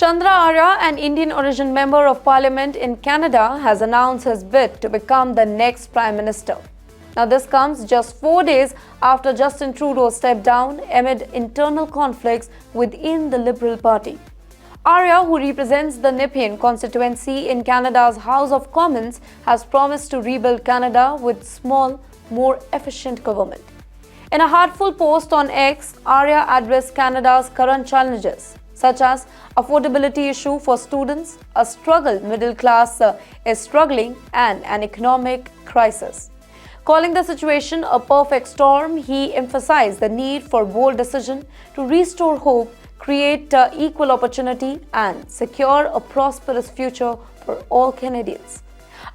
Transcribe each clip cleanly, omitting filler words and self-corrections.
Chandra Arya, an Indian origin member of parliament in Canada, has announced his bid to become the next Prime Minister. Now, this comes just 4 days after Justin Trudeau stepped down amid internal conflicts within the Liberal Party. Arya, who represents the Nepean constituency in Canada's House of Commons, has promised to rebuild Canada with small, more efficient government. In a heartful post on X, Arya addressed Canada's current challenges, such as affordability issue for students, a struggle middle class is struggling, and an economic crisis. Calling the situation a perfect storm, he emphasized the need for bold decision to restore hope, create equal opportunity, and secure a prosperous future for all Canadians.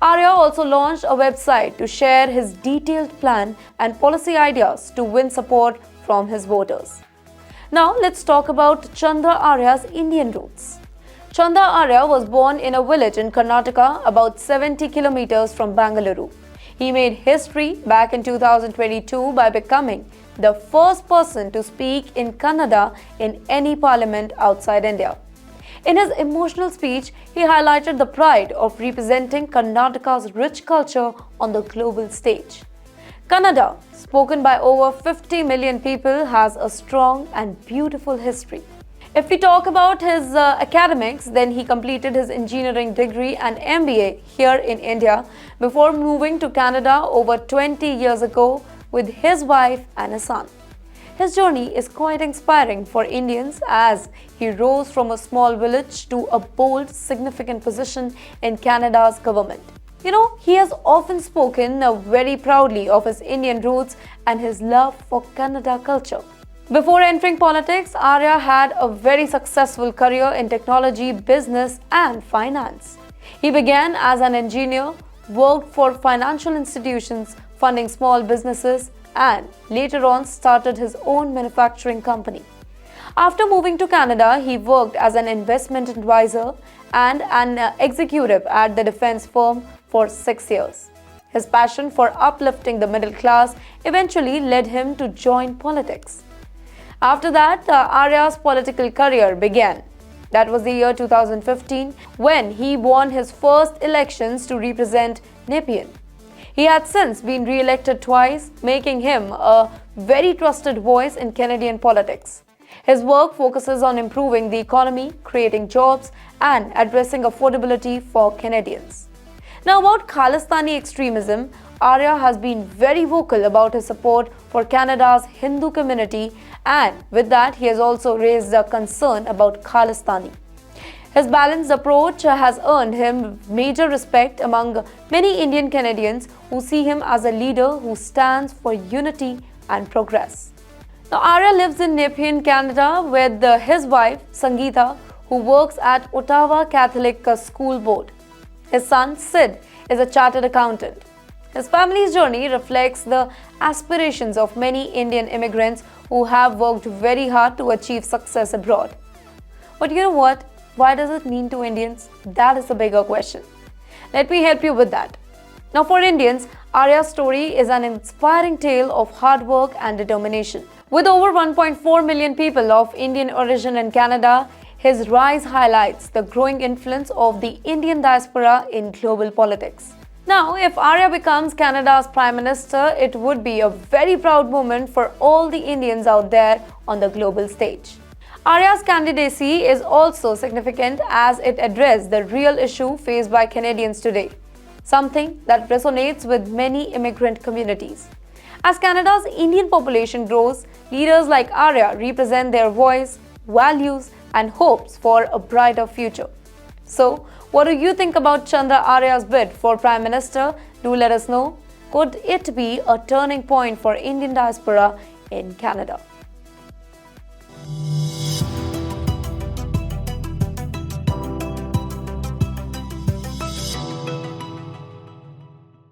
Arya also launched a website to share his detailed plan and policy ideas to win support from his voters. Now, let's talk about Chandra Arya's Indian roots. Chandra Arya was born in a village in Karnataka about 70 kilometers from Bangalore. He made history back in 2022 by becoming the first person to speak in Kannada in any parliament outside India. In his emotional speech, he highlighted the pride of representing Karnataka's rich culture on the global stage. Kannada, spoken by over 50 million people, has a strong and beautiful history. If we talk about his academics, then he completed his engineering degree and MBA here in India before moving to Canada over 20 years ago with his wife and a son. His journey is quite inspiring for Indians as he rose from a small village to a bold, significant position in Canada's government. He has often spoken very proudly of his Indian roots and his love for Kannada culture. Before entering politics, Arya had a very successful career in technology, business, and finance. He began as an engineer, worked for financial institutions, funding small businesses, and later on started his own manufacturing company. After moving to Canada, he worked as an investment advisor and an executive at the defense firm for 6 years. His passion for uplifting the middle class eventually led him to join politics. After that, Arya's political career began. That was the year 2015 when he won his first elections to represent Nepean. He had since been re-elected twice, making him a very trusted voice in Canadian politics. His work focuses on improving the economy, creating jobs, and addressing affordability for Canadians. Now, about Khalistani extremism, Arya has been very vocal about his support for Canada's Hindu community, and with that, he has also raised a concern about Khalistani. His balanced approach has earned him major respect among many Indian Canadians who see him as a leader who stands for unity and progress. Now, Arya lives in Nepean, Canada with his wife, Sangeeta, who works at Ottawa Catholic School Board. His son, Sid, is a chartered accountant. His family's journey reflects the aspirations of many Indian immigrants who have worked very hard to achieve success abroad. But you know what? Why does it mean to Indians? That is the bigger question. Let me help you with that. Now, for Indians, Arya's story is an inspiring tale of hard work and determination. With over 1.4 million people of Indian origin in Canada, his rise highlights the growing influence of the Indian diaspora in global politics. Now, if Arya becomes Canada's Prime Minister, it would be a very proud moment for all the Indians out there on the global stage. Arya's candidacy is also significant as it addresses the real issue faced by Canadians today, something that resonates with many immigrant communities. As Canada's Indian population grows, leaders like Arya represent their voice, values, and hopes for a brighter future. So, what do you think about Chandra Arya's bid for Prime Minister? Do let us know. Could it be a turning point for Indian diaspora in Canada?